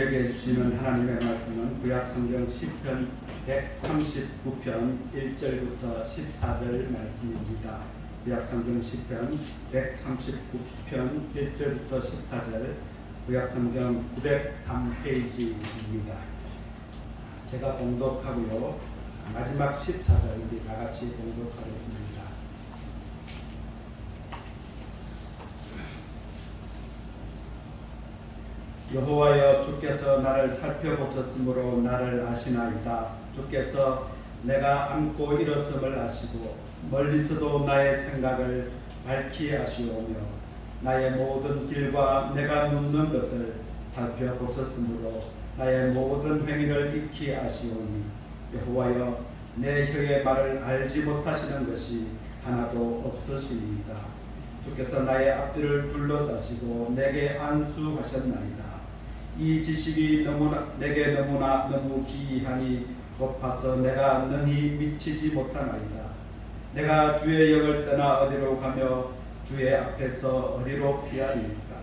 우리에게 주시는 하나님의 말씀은 구약성경 시편 139편 1절부터 14절 말씀입니다. 구약성경 시편 139편 1절부터 14절, 구약성경 903페이지입니다. 제가 봉독하고요. 마지막 14절 우리 다 같이 봉독하겠습니다. 여호와여, 주께서 나를 살펴보셨으므로 나를 아시나이다. 주께서 내가 앉고 일었음을 아시고 멀리서도 나의 생각을 밝히 아시오며 나의 모든 길과 내가 눕는 것을 살펴보셨으므로 나의 모든 행위를 익히 아시오니 여호와여, 내 혀의 말을 알지 못하시는 것이 하나도 없으시니이다. 주께서 나의 앞뒤를 둘러싸시고 내게 안수하셨나이다. 이 지식이 내게 너무 기이하니 높아서 내가 능히 미치지 못하나이다. 내가 주의 영을 떠나 어디로 가며 주의 앞에서 어디로 피하리이까.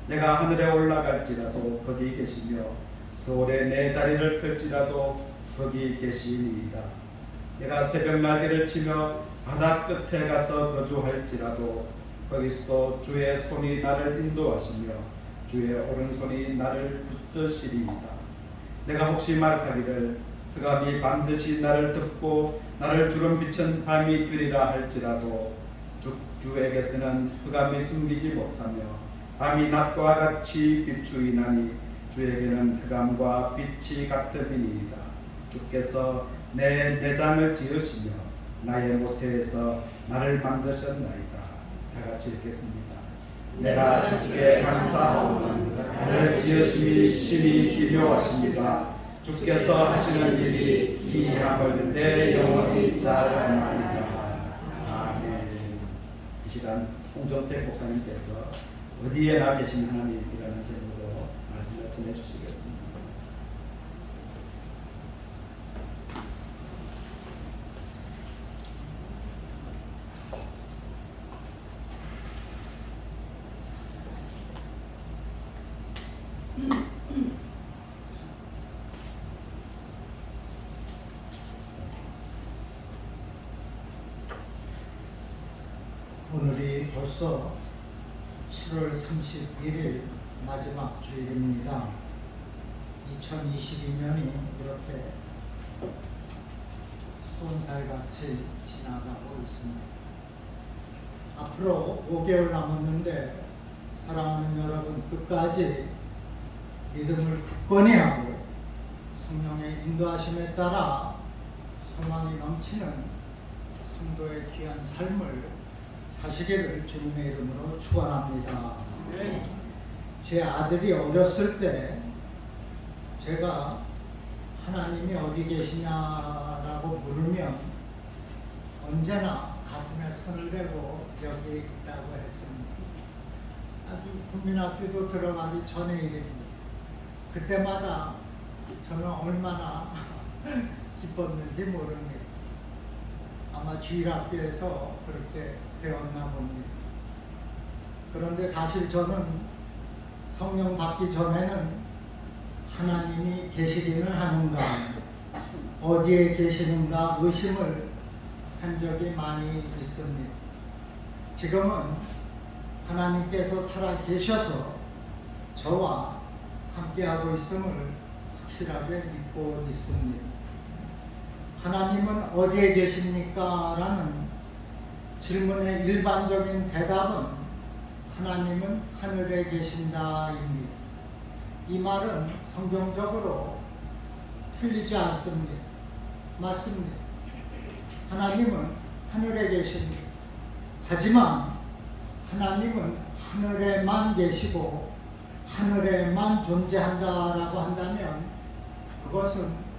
내가 하늘에 올라갈지라도 거기 계시며 서울에 내 자리를 펼지라도 거기 계시니이다. 내가 새벽 날개를 치며 바다 끝에 가서 거주할지라도 거기서도 주의 손이 나를 인도하시며 주의 오른손이 나를 붙드시리이다. 내가 혹시 말하기를 흑암이 반드시 나를 덮고 나를 두른 빛은 밤이 되리라 할지라도 주에게서는 흑암이 숨기지 못하며 밤이 낮과 같이 비추이나니 주에게는 흑암과 빛이 같으니이다. 주께서 내 내장을 지으시며 나의 모태에서 나를 만드셨나이다. 다 같이 읽겠습니다. 내가 주께 감사하오는 나를 지으심이 심히 기묘하십니다. 주께서 하시는 일이 기이함을 내 영혼이 잘 아나이다. 아멘. 이 시간 홍정택 목사님께서 어디에나 계신 하나님이라는 제목으로 말씀을 전해주시겠습니다. 오늘이 벌써 7월 31일 마지막 주일입니다. 2022년이 이렇게 쏜살같이 지나가고 있습니다. 앞으로 5개월 남았는데 사랑하는 여러분, 끝까지 믿음을 굳건히 하고 성령의 인도하심에 따라 소망이 넘치는 성도의 귀한 삶을 사시기를 주님의 이름으로 축원합니다. 제 아들이 어렸을 때 제가 하나님이 어디 계시냐라고 물으면 언제나 가슴에 손을 대고 여기 있다고 했습니다. 아주 국민학교도 들어가기 전의 일입니다. 그때마다 저는 얼마나 기뻤는지 모릅니다. 아마 주일학교에서 그렇게 배웠나 봅니다. 그런데 사실 저는 성령 받기 전에는 하나님이 계시기는 하는가, 어디에 계시는가 의심을 한 적이 많이 있습니다. 지금은 하나님께서 살아 계셔서 저와 함께하고 있음을 확실하게 믿고 있습니다. 하나님은 어디에 계십니까? 라는 질문의 일반적인 대답은 하나님은 하늘에 계신다입니다. 이 말은 성경적으로 틀리지 않습니다. 맞습니다. 하나님은 하늘에 계십니다. 하지만 하나님은 하늘에만 계시고 하늘에만 존재한다라고 한다면 그것은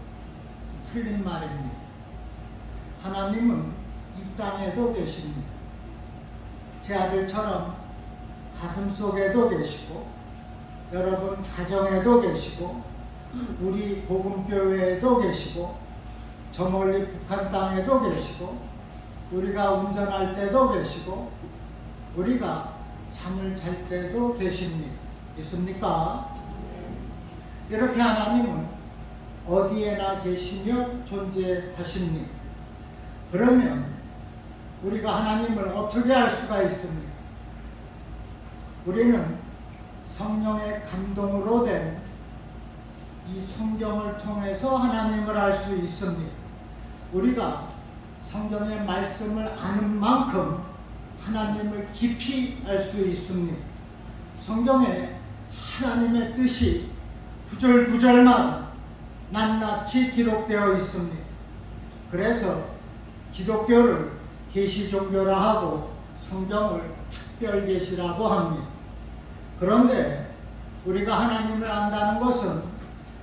틀린 말입니다. 하나님은 이 땅에도 계십니다. 제 아들처럼 가슴 속에도 계시고 여러분 가정에도 계시고 우리 복음교회에도 계시고 저 멀리 북한 땅에도 계시고 우리가 운전할 때도 계시고 우리가 잠을 잘 때도 계십니다. 있습니까? 이렇게 하나님은 어디에나 계시며 존재하십니다. 그러면 우리가 하나님을 어떻게 알 수가 있습니까? 우리는 성령의 감동으로 된 이 성경을 통해서 하나님을 알 수 있습니다. 우리가 성경의 말씀을 아는 만큼 하나님을 깊이 알 수 있습니다. 성경에 하나님의 뜻이 구절구절마다 낱낱이 기록되어 있습니다. 그래서 기독교를 계시종교라 하고 성경을 특별계시라고 합니다. 그런데 우리가 하나님을 안다는 것은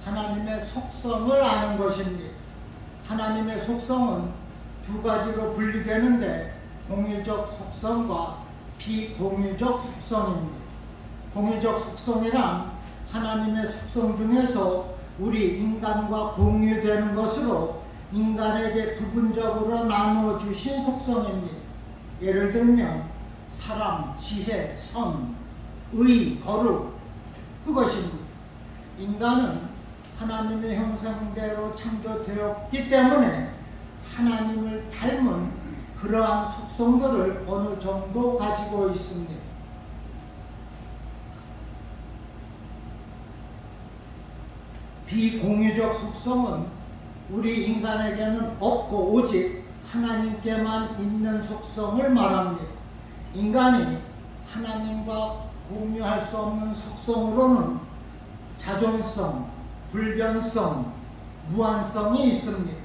하나님의 속성을 아는 것입니다. 하나님의 속성은 두 가지로 분리되는데 공유적 속성과 비공유적 속성입니다. 공유적 속성이란 하나님의 속성 중에서 우리 인간과 공유되는 것으로 인간에게 부분적으로 나누어 주신 속성입니다. 예를 들면 사랑, 지혜, 선, 의, 거룩, 그것입니다. 인간은 하나님의 형상대로 창조되었기 때문에 하나님을 닮은 그러한 속성들을 어느 정도 가지고 있습니다. 비공유적 속성은 우리 인간에게는 없고 오직 하나님께만 있는 속성을 말합니다. 인간이 하나님과 공유할 수 없는 속성으로는 자존성, 불변성, 무한성이 있습니다.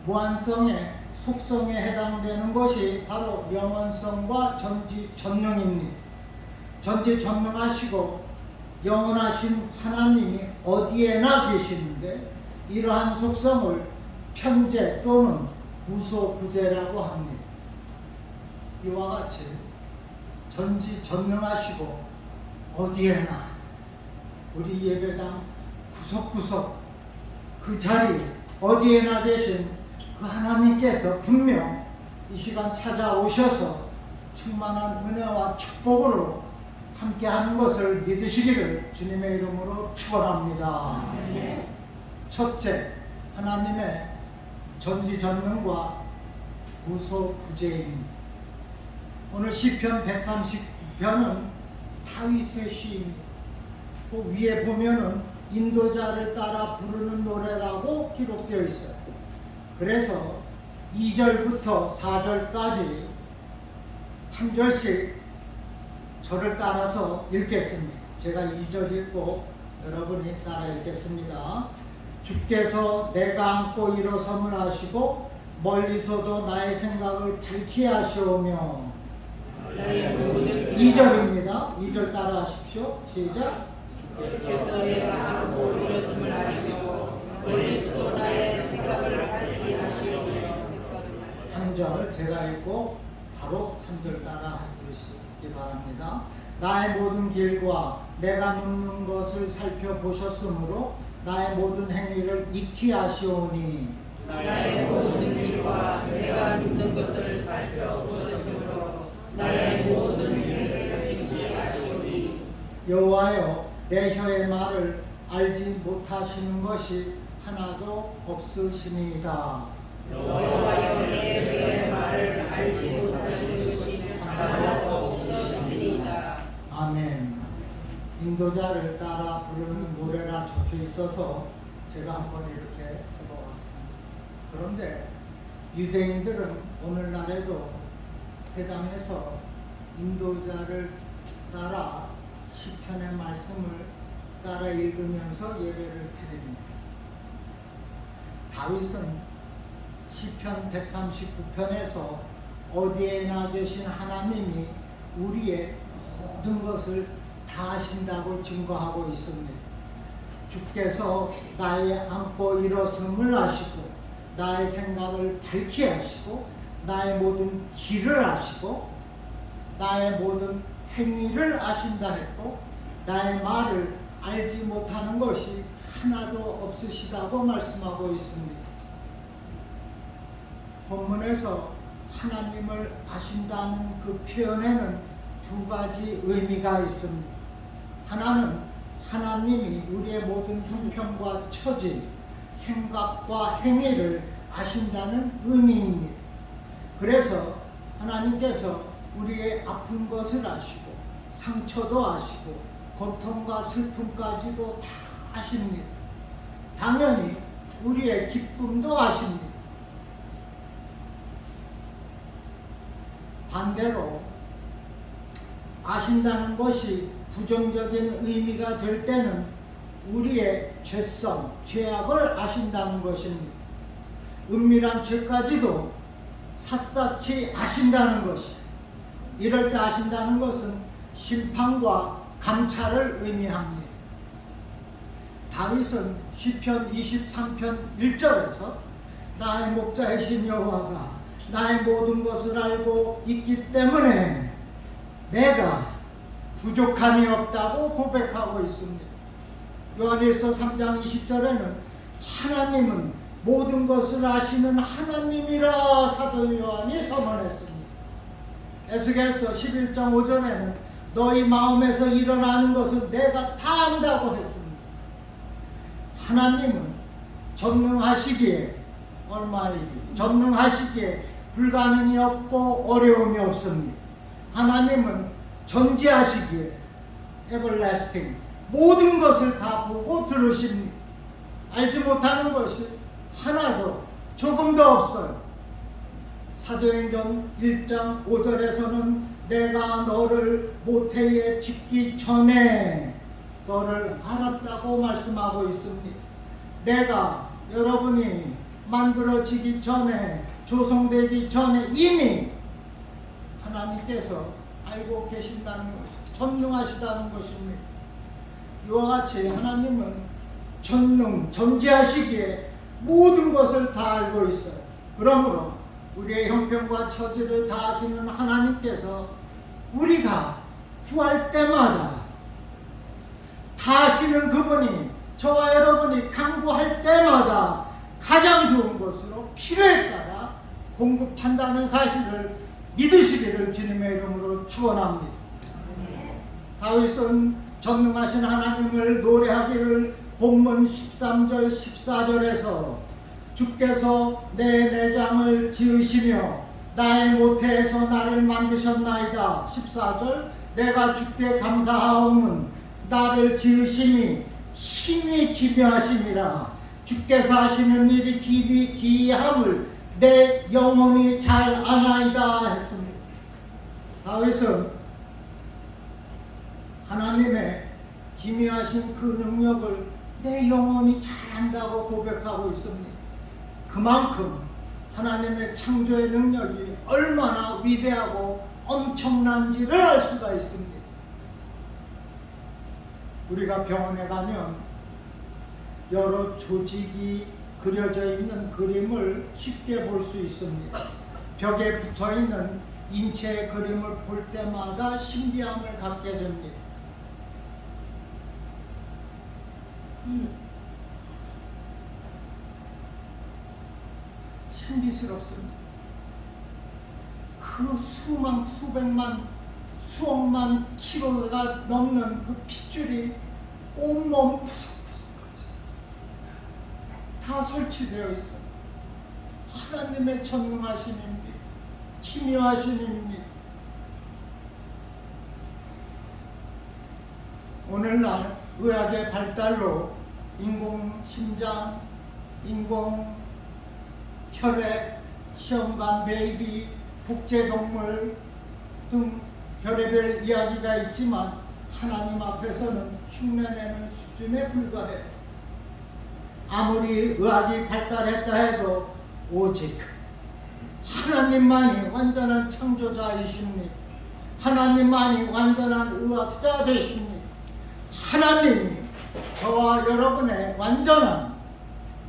무한성의 속성에 해당되는 것이 바로 영원성과 전지전능입니다. 전지전능하시고 영원하신 하나님이 어디에나 계시는데 이러한 속성을 편재 또는 무소부재라고 합니다. 이와 같이 전지전능하시고 어디에나 우리 예배당 구석구석 그 자리 어디에나 계신 그 하나님께서 분명 이 시간 찾아오셔서 충만한 은혜와 축복으로 함께하는 것을 믿으시기를 주님의 이름으로 축원합니다. 첫째, 하나님의 전지전능과 무소부재입니다. 오늘 시편 139편은 다윗의 시입니다. 그 위에 보면은 인도자를 따라 부르는 노래라고 기록되어 있어요. 그래서 2절부터 4절까지 한 절씩 저를 따라서 읽겠습니다. 제가 2절 읽고 여러분이 따라 읽겠습니다. 주께서 내가 안고 일어섬을 하시고 멀리서도 나의 생각을 밝히 하시오며 2절입니다. 2절 따라 하십시오. 시작. 주께서 내가 안고 일어섬을 하시고 멀리서도 나의 생각을 밝히 하시오며 3절 제가 읽고 바로 3절 따라 해주시기 바랍니다. 나의 모든 길과 내가 눕는 것을 살펴보셨으므로 나의 모든 행위를 익히 하시오니 나의 모든 길과 내가 눕는 것을 살펴보셨으므로 나의 모든 행위를 익히 하시오니 여호와여 내 혀의 말을 알지 못하시는 것이 하나도 없으시니이다. 여호와여 내 혀의 말을 알지 못하시는 것이 하나도 없으시니이다. 아멘. 인도자를 따라 부르는 노래가 적혀 있어서 제가 한번 이렇게 해보았습니다. 그런데 유대인들은 오늘날에도 회당에서 인도자를 따라 시편의 말씀을 따라 읽으면서 예배를 드립니다. 다윗은 시편 139편에서 어디에나 계신 하나님이 우리의 모든 것을 다 하신다고 증거하고 있습니다. 주께서 나의 안고 일어섬을 아시고 나의 생각을 밝히 하시고 나의 모든 길을 아시고 나의 모든 행위를 아신다 했고 나의 말을 알지 못하는 것이 하나도 없으시다고 말씀하고 있습니다. 본문에서 하나님을 아신다는 그 표현에는 두 가지 의미가 있습니다. 하나는 하나님이 우리의 모든 형편과 처지, 생각과 행위를 아신다는 의미입니다. 그래서 하나님께서 우리의 아픈 것을 아시고 상처도 아시고 고통과 슬픔까지도 다 아십니다. 당연히 우리의 기쁨도 아십니다. 반대로 아신다는 것이 부정적인 의미가 될 때는 우리의 죄성, 죄악을 아신다는 것입니다. 은밀한 죄까지도 샅샅이 아신다는 것이, 이럴 때 아신다는 것은 심판과 감찰을 의미합니다. 다윗은 시편 23편 1절에서 나의 목자이신 여호와가 나의 모든 것을 알고 있기 때문에 내가 부족함이 없다고 고백하고 있습니다. 요한일서 3장 20절에는 하나님은 모든 것을 아시는 하나님이라 사도 요한이 선언했습니다. 에스겔서 11장 5절에는 너희 마음에서 일어나는 것을 내가 다 안다고 했습니다. 하나님은 전능하시기에 전능하시기에 불가능이 없고 어려움이 없습니다. 하나님은 전지하시기에 everlasting, 모든 것을 다 보고 들으십니다. 알지 못하는 것이 하나도 조금도 없어요. 사도행전 1장 5절에서는 내가 너를 모태에 짓기 전에 너를 알았다고 말씀하고 있습니다. 내가 여러분이 만들어지기 전에, 조성되기 전에 이미 하나님께서 알고 계신다는 것이, 전능하시다는 것입니다. 이와 같이 하나님은 전지하시기에 모든 것을 다 알고 있어요. 그러므로 우리의 형편과 처지를 다 아시는 하나님께서 우리가 구할 때마다 다 아시는 그분이 저와 여러분이 간구할 때마다 가장 좋은 것으로 필요에 따라 공급한다는 사실을 믿으시기를 주님의 이름으로 축원합니다. 다윗은 전능하신 하나님을 노래하기를 본문 13절 14절에서 주께서 내 내장을 지으시며 나의 모태에서 나를 만드셨나이다. 14절 내가 주께 감사하오는 나를 지으심이 심히 기묘하심이라. 주께서 하시는 일이 기이함을 내 영혼이 잘 아나이다 했습니다. 다윗은 하나님의 기묘하신 그 능력을 내 영혼이 잘 안다고 고백하고 있습니다. 그만큼 하나님의 창조의 능력이 얼마나 위대하고 엄청난지를 알 수가 있습니다. 우리가 병원에 가면 여러 조직이 그려져 있는 그림을 쉽게 볼 수 있습니다. 벽에 붙어 있는 인체의 그림을 볼 때마다 신비함을 갖게 됩니다. 신비스럽습니다. 그 수만, 수백만, 수억만 킬로가 넘는 그 핏줄이 온몸 구석구석까지 다 설치되어 있어요. 하나님의 전능하신 힘입니다. 기묘하신 힘입니다. 오늘날 의학의 발달로 인공심장, 인공혈액, 시험관 베이비, 복제동물 등 별의별 이야기가 있지만 하나님 앞에서는 흉내내는 수준에 불과해요. 아무리 의학이 발달했다 해도 오직 하나님만이 완전한 창조자이십니다. 하나님만이 완전한 의학자 되십니다. 하나님이 저와 여러분의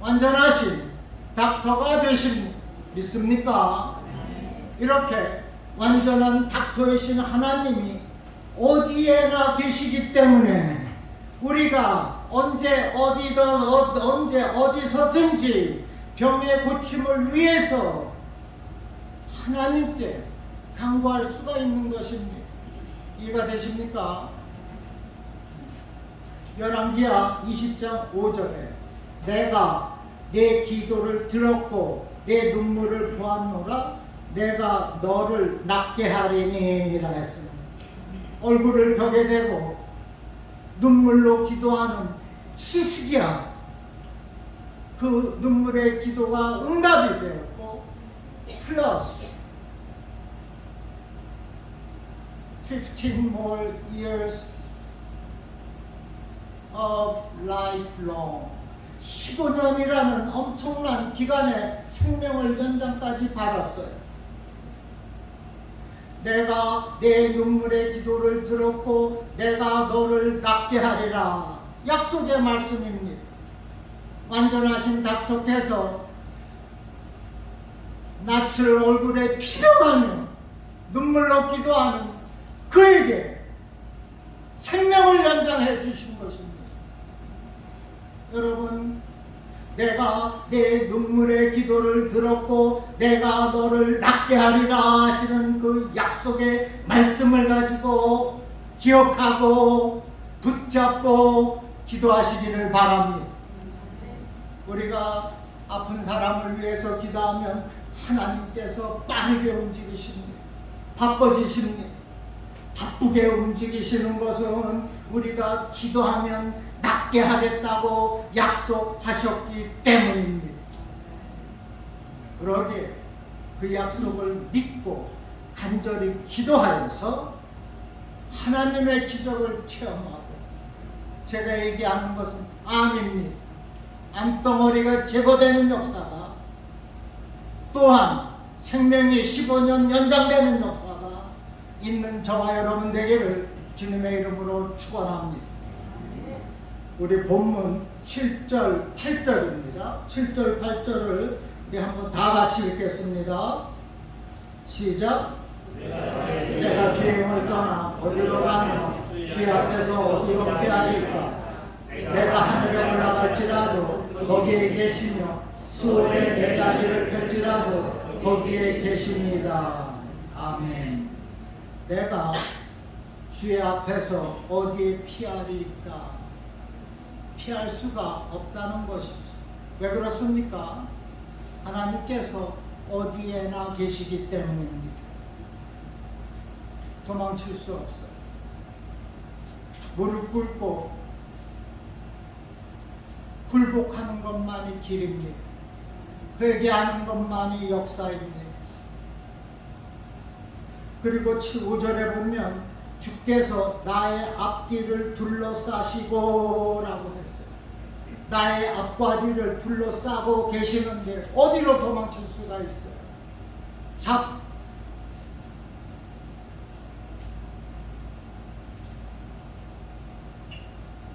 완전하신 닥터가 되십니다. 믿습니까? 이렇게 완전한 닥터이신 하나님이 어디에나 계시기 때문에 우리가 언제 어디서든지 병의 고침을 위해서 하나님께 간구할 수가 있는 것입니다. 이해가 되십니까? 열왕기하 20장 5절에 내가 내 기도를 들었고 내 눈물을 보았노라 내가 너를 낫게 하리니라 했습니다. 얼굴을 벽에 대고 눈물로 기도하는 히스기야, 그 눈물의 기도가 응답이 되었고 플러스 15 more years of life long, 15년이라는 엄청난 기간의 생명을 연장까지 받았어요. 내가 내 눈물의 기도를 들었고 내가 너를 낫게 하리라, 약속의 말씀입니다. 완전하신 닥터께서 낯을 얼굴에 피려가며 눈물로 기도하는 그에게 생명을 연장해 주신 것입니다. 여러분, 내가 내 눈물의 기도를 들었고 내가 너를 낫게 하리라 하시는 그 약속의 말씀을 가지고 기억하고 붙잡고 기도하시기를 바랍니다. 우리가 아픈 사람을 위해서 기도하면 하나님께서 빠르게 움직이십니다. 바빠지십니다. 바쁘게 움직이시는 것은 우리가 기도하면 낫게 하겠다고 약속하셨기 때문입니다. 그러기에 그 약속을 믿고 간절히 기도하여서 하나님의 기적을 체험하고, 제가 얘기하는 것은 암입니다. 암덩어리가 제거되는 역사가, 또한 생명이 15년 연장되는 역사가 있는 저와 여러분 되기를 주님의 이름으로 축원합니다. 우리 본문 7절 8절입니다. 7절 8절을 우리 한번 다 같이 읽겠습니다. 시작. 내가 주의 영을 떠나 어디로 가며 주의 앞에서 어디로 피하리까. 내가 하늘에 올라갈지라도 거기에 계시며 수월에 내 다리를 펼지라도 거기에 계십니다. 아멘. 내가 주의 앞에서 어디에 피하리까. 피할 수가 없다는 것이죠. 왜 그렇습니까? 하나님께서 어디에나 계시기 때문입니다. 도망칠 수 없어요. 무릎 꿇고 굴복하는 것만이 길입니다. 회개하는 것만이 역사입니다. 그리고 5절에 보면 주께서 나의 앞뒤를 둘러싸시고 라고 했어요. 나의 앞과 뒤를 둘러싸고 계시는데 어디로 도망칠 수가 있어요?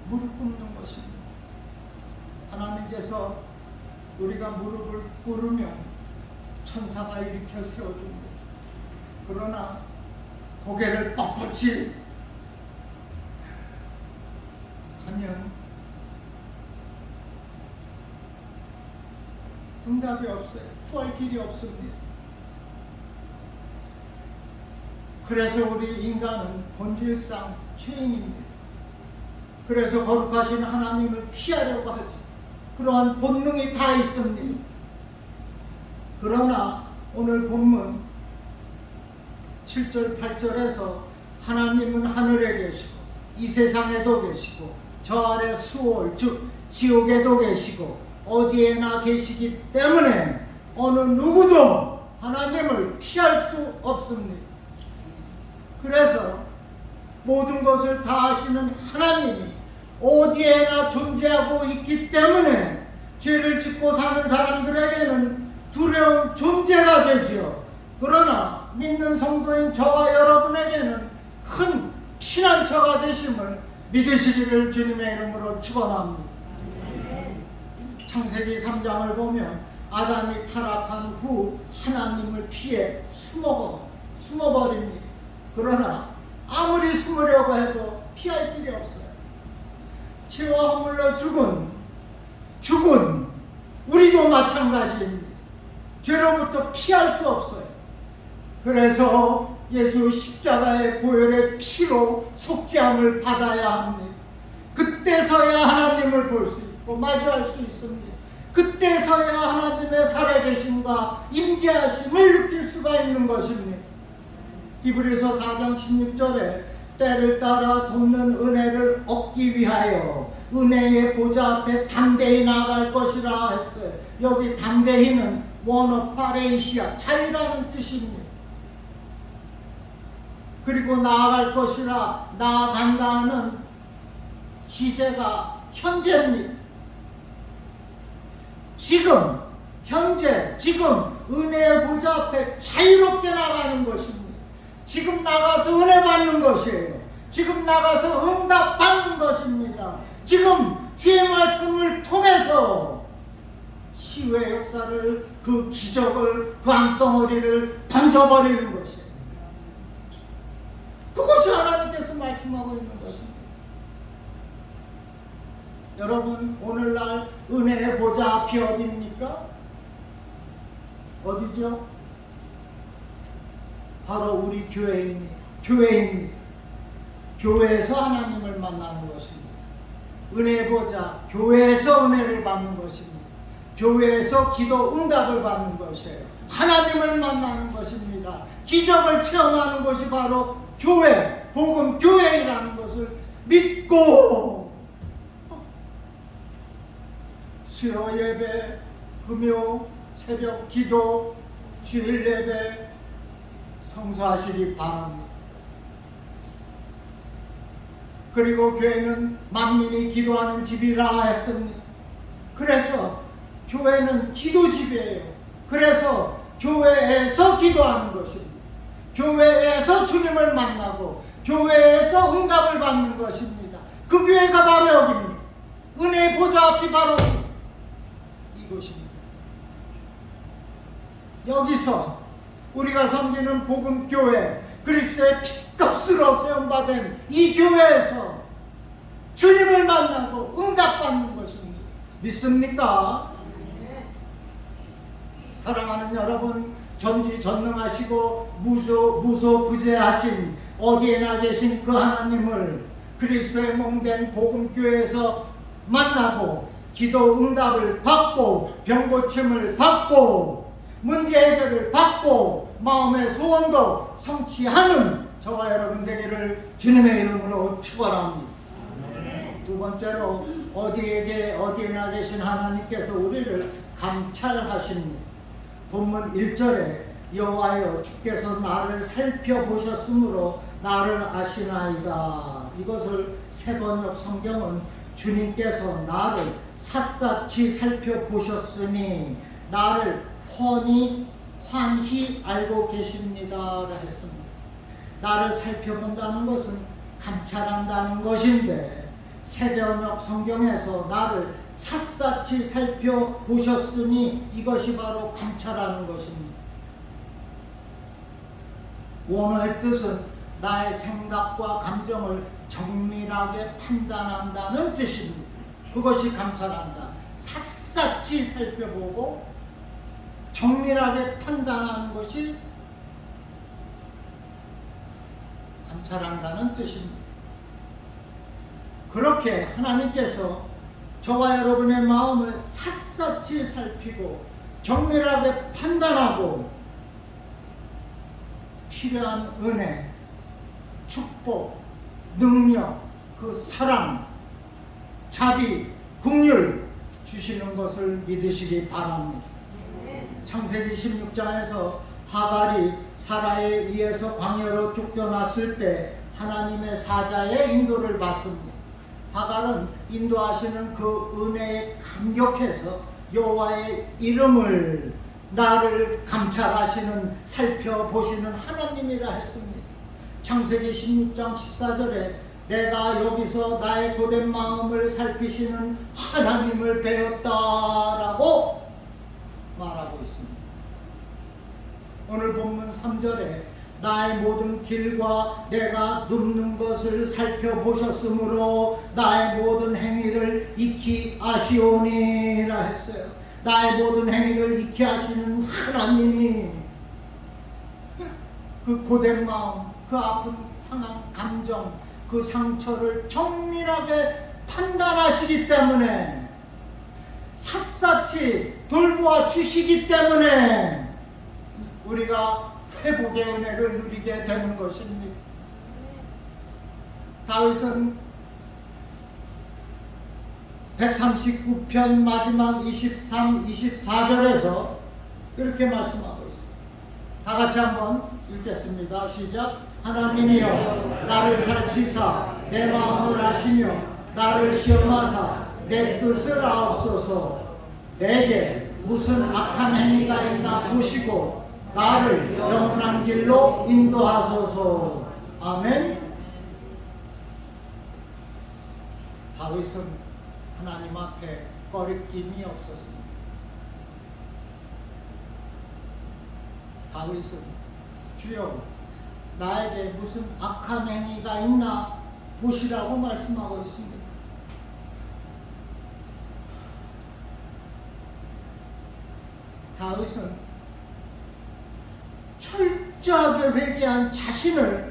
무릎 꿇는 것입니다. 하나님께서 우리가 무릎을 꿇으면 천사가 일으켜 세워줍니다. 그러나 고개를 뻣뻣이 하면 응답이 없어요. 구할 길이 없습니다. 그래서 우리 인간은 본질상 죄인입니다. 그래서 거룩하신 하나님을 피하려고 하지. 그러한 본능이 다 있습니다. 그러나 오늘 본문 7절 8절에서 하나님은 하늘에 계시고 이 세상에도 계시고 저 아래 수월 즉 지옥에도 계시고 어디에나 계시기 때문에 어느 누구도 하나님을 피할 수 없습니다. 그래서 모든 것을 다 아시는 하나님이 어디에나 존재하고 있기 때문에 죄를 짓고 사는 사람들에게는 두려운 존재가 되죠. 그러나 믿는 성도인 저와 여러분에게는 큰 피난처가 되심을 믿으시기를 주님의 이름으로 축원합니다. 창세기 3장을 보면 아담이 타락한 후 하나님을 피해 숨어버립니다. 그러나 아무리 숨으려고 해도 피할 길이 없어요. 죄와 허물로 죽은 우리도 마찬가지입니다. 죄로부터 피할 수 없어요. 그래서 예수 십자가의 보혈의 피로 속죄함을 받아야 합니다. 그때서야 하나님을 볼 수 있고 마주할 수 있습니다. 그때서야 하나님의 살아계심과 임재하심을 느낄 수가 있는 것입니다. 히브리서 4장 16절에 때를 따라 돕는 은혜를 얻기 위하여 은혜의 보좌 앞에 담대히 나아갈 것이라 했어요. 여기 담대히는 원어 파레이시아 차이라는 뜻입니다. 그리고 나아갈 것이라 나아간다는 시제가 현재입니다. 지금 현재 지금 은혜의 보좌 앞에 자유롭게 나가는 것입니다. 지금 나가서 은혜 받는 것이에요. 지금 나가서 응답 받는 것입니다. 지금 주의 말씀을 통해서 치유의 역사를, 그 기적을, 그 암덩어리를 던져버리는 것이에요. 그것이 하나님께서 말씀하고 있는 것입니다. 여러분, 오늘날 은혜의 보좌 앞이 어디입니까? 어디죠? 바로 우리 교회입니다. 교회에서 하나님을 만나는 것입니다. 은혜의 보좌, 교회에서 은혜를 받는 것입니다. 교회에서 기도 응답을 받는 것이에요. 하나님을 만나는 것입니다. 기적을 체험하는 것이 바로 교회, 복음 교회라는 것을 믿고 수요 예배, 금요 새벽 기도, 주일 예배 성수하시기 바랍니다. 그리고 교회는 만민이 기도하는 집이라 했습니다. 그래서 교회는 기도집이에요. 그래서 교회에서 기도하는 것입니다. 교회에서 주님을 만나고 교회에서 응답을 받는 것입니다. 그 교회가 바로 여기입니다. 은혜의 보좌 앞이 바로 이곳입니다. 여기서 우리가 섬기는 복음교회, 그리스도의 핏값으로 세움받은 이 교회에서 주님을 만나고 응답받는 것입니다. 믿습니까? 사랑하는 여러분, 전지전능하시고 무소부재하신 어디에나 계신 그 하나님을 그리스도의 몸된 복음교회에서 만나고 기도 응답을 받고 병고침을 받고 문제 해결을 받고 마음의 소원도 성취하는 저와 여러분 되기를 주님의 이름으로 축원합니다. 두 번째로 어디에나 계신 하나님께서 우리를 감찰하십니다. 본문 1절에 여호와여 주께서 나를 살펴보셨으므로 나를 아시나이다. 이것을 세번역 성경은 주님께서 나를 샅샅이 살펴보셨으니 나를 환히 알고 계십니다라 했습니다. 나를 살펴본다는 것은 감찰한다는 것인데 세번역 성경에서 나를 샅샅이 살펴보셨으니 이것이 바로 감찰하는 것입니다. 원어의 뜻은 나의 생각과 감정을 정밀하게 판단한다는 뜻입니다. 그것이 감찰한다. 샅샅이 살펴보고 정밀하게 판단하는 것이 감찰한다는 뜻입니다. 그렇게 하나님께서 저와 여러분의 마음을 샅샅이 살피고 정밀하게 판단하고 필요한 은혜, 축복, 능력, 그 사랑, 자비, 긍휼 주시는 것을 믿으시기 바랍니다. 창세기 16장에서 하갈이 사라에 의해서 광야로 쫓겨났을 때 하나님의 사자의 인도를 받습니다. 하갈은 인도하시는 그 은혜에 감격해서 여호와의 이름을 나를 감찰하시는 살펴보시는 하나님이라 했습니다. 창세기 16장 14절에 내가 여기서 나의 고된 마음을 살피시는 하나님을 배웠다라고 말하고 있습니다. 오늘 본문 3절에 나의 모든 길과 내가 눕는 것을 살펴보셨으므로 나의 모든 행위를 익히 아시오니라 했어요. 나의 모든 행위를 익히 아시는 하나님이 그 고된 마음, 그 아픈 상한 감정, 그 상처를 정밀하게 판단하시기 때문에 샅샅이 돌보아 주시기 때문에 우리가 회복의 은혜를 누리게 되는 것입니다. 다윗은 139편 마지막 23, 24절에서 이렇게 말씀하고 있습니다. 다 같이 한번 읽겠습니다. 시작. 하나님이여 나를 살피사 내 마음을 아시며 나를 시험하사 내 뜻을 아옵소서. 내게 무슨 악한 행위가 있나 보시고 나를 영원한 길로 인도하소서. 아멘. 다윗은 하나님 앞에 꺼리낌이 없었습니다. 다윗은 주여 나에게 무슨 악한 행위가 있나 보시라고 말씀하고 있습니다. 다윗은 철저하게 회개한 자신을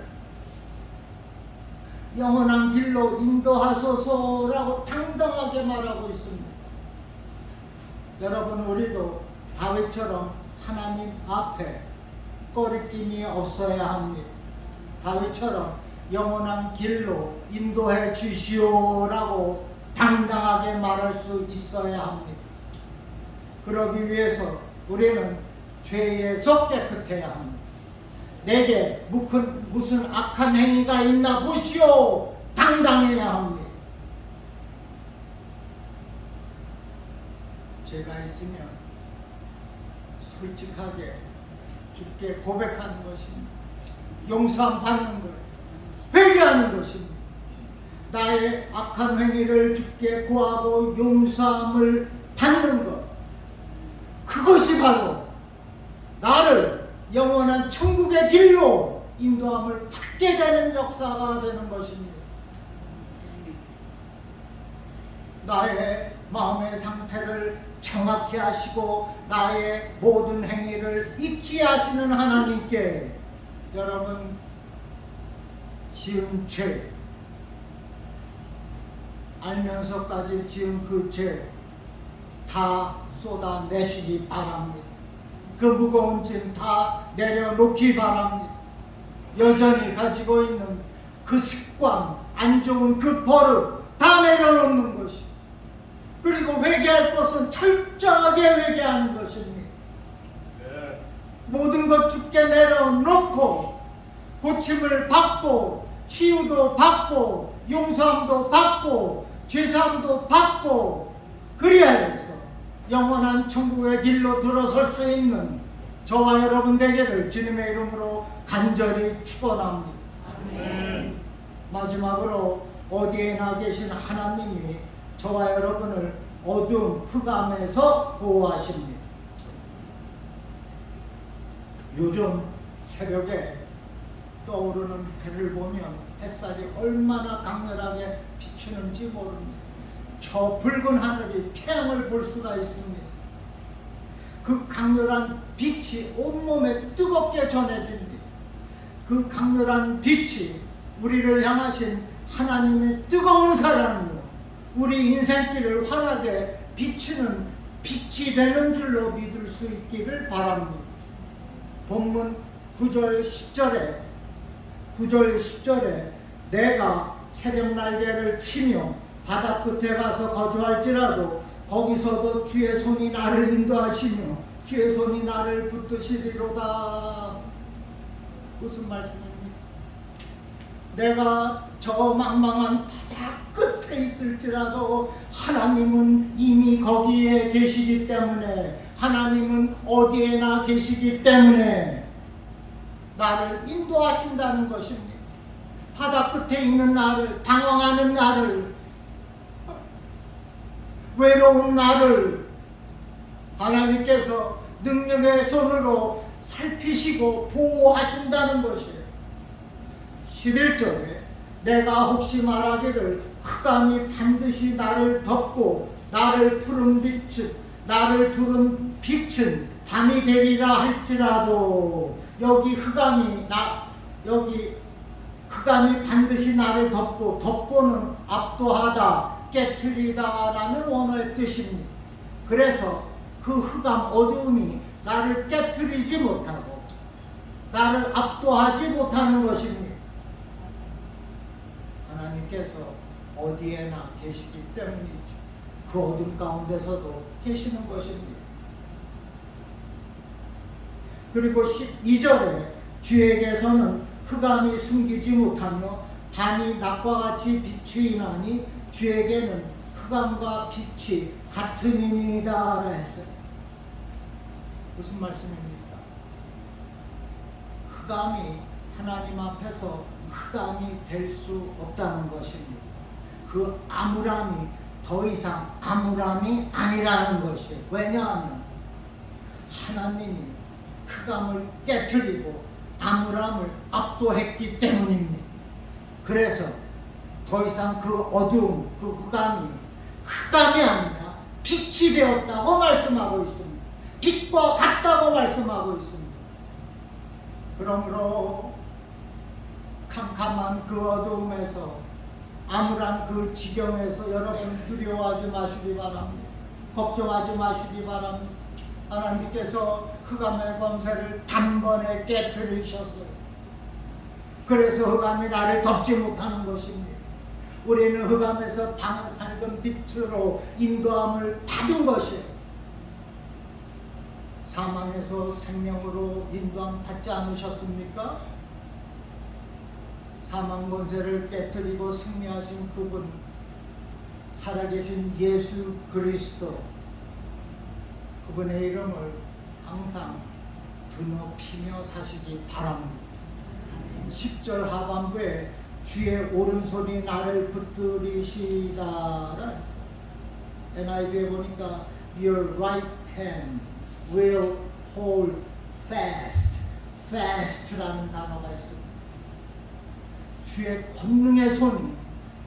영원한 길로 인도하소서라고 당당하게 말하고 있습니다. 여러분, 우리도 다윗처럼 하나님 앞에 꺼리낌이 없어야 합니다. 다윗처럼 영원한 길로 인도해 주시오라고 당당하게 말할 수 있어야 합니다. 그러기 위해서 우리는 죄에서 깨끗해야 합니다. 내게 무슨 악한 행위가 있나 보시오 당당해야 합니다. 죄가 있으면 솔직하게 주께 고백하는 것입니다. 용서함 받는 것, 회개하는 것입니다. 나의 악한 행위를 주께 구하고 용서함을 받는 것, 그것이 바로 나를 영원한 천국의 길로 인도함을 받게 되는 역사가 되는 것입니다. 나의 마음의 상태를 정확히 하시고 나의 모든 행위를 익히 하시는 하나님께 여러분 지은 죄, 알면서까지 지은 그 죄 다 쏟아내시기 바랍니다. 그 무거운 짐 다 내려놓기 바랍니다. 여전히 가지고 있는 그 습관, 안 좋은 그 버릇 다 내려놓는 것이, 그리고 회개할 것은 철저하게 회개하는 것입니다. 모든 것 주께 내려놓고 고침을 받고 치유도 받고 용서함도 받고 죄사함도 받고, 그리하여서 영원한 천국의 길로 들어설 수 있는 저와 여러분 되기를 주님의 이름으로 간절히 축원합니다. 아멘. 마지막으로 어디에나 계신 하나님이 저와 여러분을 어두운 흑암에서 보호하십니다. 요즘 새벽에 떠오르는 해를 보면 햇살이 얼마나 강렬하게 비추는지 모릅니다. 저 붉은 하늘이 태양을 볼 수가 있습니다. 그 강렬한 빛이 온몸에 뜨겁게 전해집니다. 그 강렬한 빛이 우리를 향하신 하나님의 뜨거운 사랑으로 우리 인생길을 환하게 비추는 빛이 되는 줄로 믿을 수 있기를 바랍니다. 본문 9절 10절에 내가 새벽 날개를 치며 바다 끝에 가서 거주할지라도 거기서도 주의 손이 나를 인도하시며 주의 손이 나를 붙드시리로다. 무슨 말씀입니까? 내가 저 망망한 바다 끝에 있을지라도 하나님은 이미 거기에 계시기 때문에, 하나님은 어디에나 계시기 때문에 나를 인도하신다는 것입니다. 바다 끝에 있는 나를, 방황하는 나를, 외로운 나를 하나님께서 능력의 손으로 살피시고 보호하신다는 것이에요. 11절에 내가 혹시 말하기를 흑암이 반드시 나를 덮고 나를 두른 빛은 밤이 되리라 할지라도, 여기 흑암이 반드시 나를 덮고, 덮고는 압도하다, 깨트리다라는 원어의 뜻입니다. 그래서 그 흑암 어두움이 나를 깨트리지 못하고 나를 압도하지 못하는 것입니다. 하나님께서 어디에나 계시기 때문이죠. 그 어둠 가운데서도 계시는 것입니다. 그리고 12절에 주에게서는 흑암이 숨기지 못하며 밤이 낮과 같이 비추이나니 주에게는 흑암과 빛이 같음이니이다 했어요. 무슨 말씀입니까? 흑암이 하나님 앞에서 흑암이 될 수 없다는 것입니다. 그 암울함이 더 이상 암울함이 아니라는 것이에요. 왜냐하면 하나님이 흑암을 깨트리고 암울함을 압도했기 때문입니다. 그래서 더 이상 그 어두움, 그 흑암이 아니라 빛이 되었다고 말씀하고 있습니다. 빛과 같다고 말씀하고 있습니다. 그러므로 캄캄한 그 어두움에서 암울한 그 지경에서 여러분 두려워하지 마시기 바랍니다. 걱정하지 마시기 바랍니다. 하나님께서 흑암의 권세를 단번에 깨뜨리셨어요. 그래서 흑암이 나를 덮지 못하는 것입니다. 우리는 흑암에서 밝은 빛으로 인도함을 받은 것이에요. 사망에서 생명으로 인도함 받지 않으셨습니까? 사망 권세를 깨뜨리고 승리하신 그분, 살아계신 예수 그리스도, 그분의 이름을 항상 드높이며 사시기 바랍니다. 10절 하반부에 주의 오른손이 나를 붙들이시다라. NIV에 보니까 Your right hand will hold fast. fast라는 단어가 있습니다. 주의 권능의 손이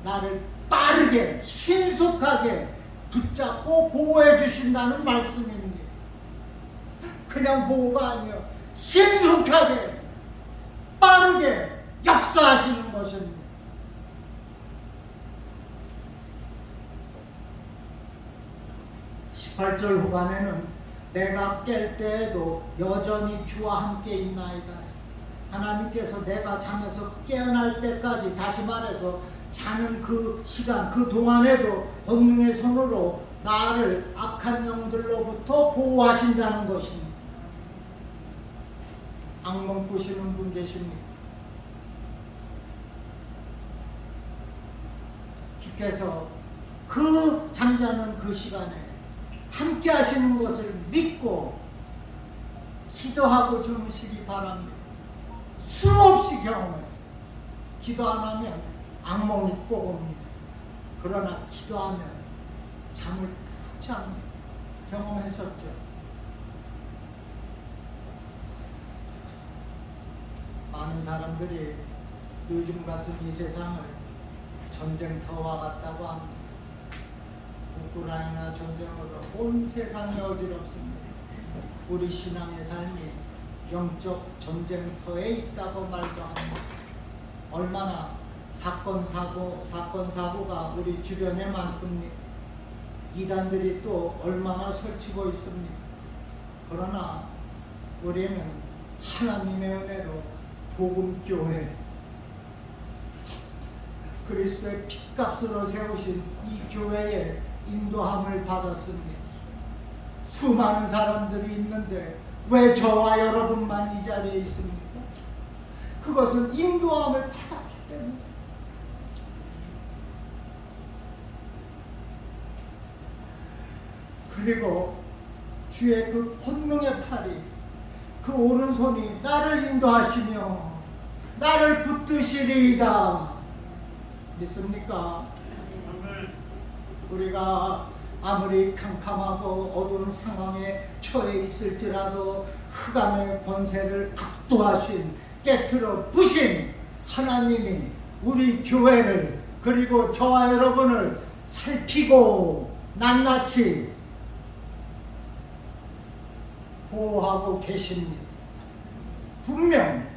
나를 빠르게 신속하게 붙잡고 보호해 주신다는 말씀입니다. 그냥 보호가 아니요, 신속하게 빠르게 역사하시는 것입니다. (18절) 후반에는 내가 깰 때에도 여전히 주와 함께 있나이다. 하나님께서 내가 잠에서 깨어날 때까지, 다시 말해서 자는 그 시간, 그 동안에도 권능의 손으로 나를 악한 영들로부터 보호하신다는 것입니다. 악몽 꾸시는 분 계십니까? 주께서 그 잠자는 그 시간에 함께 하시는 것을 믿고 기도하고 주무시기 바랍니다. 수없이 경험했어요. 기도 안 하면 악몽이 꼭 옵니다. 그러나 기도하면 잠을 푹 잡니다. 경험했었죠. 많은 사람들이 요즘 같은 이 세상을 전쟁터와 같다고 합니다. 우크라이나 전쟁으로 온 세상이 어지럽습니다. 우리 신앙의 삶이 영적 전쟁터에 있다고 말도 합니다. 얼마나 사건 사고가 우리 주변에 많습니다. 이단들이 또 얼마나 설치고 있습니다. 그러나 우리는 하나님의 은혜로 복음교회, 그리스도의 핏값으로 세우신 이 교회에 인도함을 받았습니다. 수많은 사람들이 있는데 왜 저와 여러분만 이 자리에 있습니까? 그것은 인도함을 받았기 때문에. 그리고 주의 그 권능의 팔이, 그 오른손이 나를 인도하시며 나를 붙드시리이다. 믿습니까? 우리가 아무리 캄캄하고 어두운 상황에 처해 있을지라도 흑암의 권세를 압도하신, 깨트려 부신 하나님이 우리 교회를, 그리고 저와 여러분을 살피고 낱낱이 보호하고 계십니다. 분명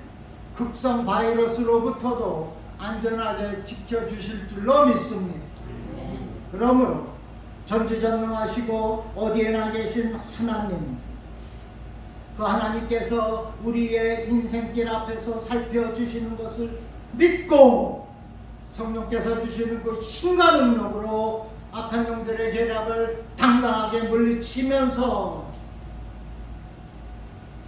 극성 바이러스로부터도 안전하게 지켜주실 줄로 믿습니다. 그러므로 전지전능하시고 어디에나 계신 하나님, 그 하나님께서 우리의 인생길 앞에서 살펴주시는 것을 믿고 성령께서 주시는 그 신과 능력으로 악한 영들의 계략을 당당하게 물리치면서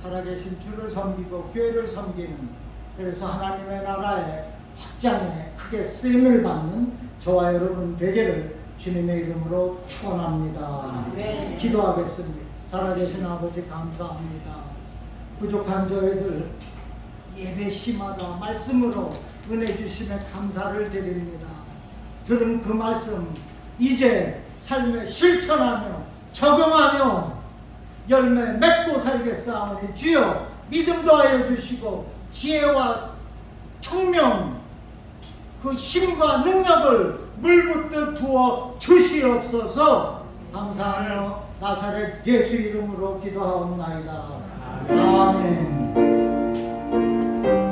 살아계신 주를 섬기고 교회를 섬기는, 그래서 하나님의 나라의 확장에 크게 쓰임을 받는 저와 여러분 되기를 주님의 이름으로 축원합니다. 아멘. 기도하겠습니다. 살아계신 아버지 감사합니다. 부족한 저희들 예배시마다 말씀으로 은혜 주심에 감사를 드립니다. 들은 그 말씀 이제 삶에 실천하며 적용하며 열매 맺고 살겠사오니 주여 믿음 더하여 주시고 지혜와 총명, 그 힘과 능력을 물붓듯 부어 주시옵소서. 감사하며 나사렛 예수 이름으로 기도하옵나이다. 아멘.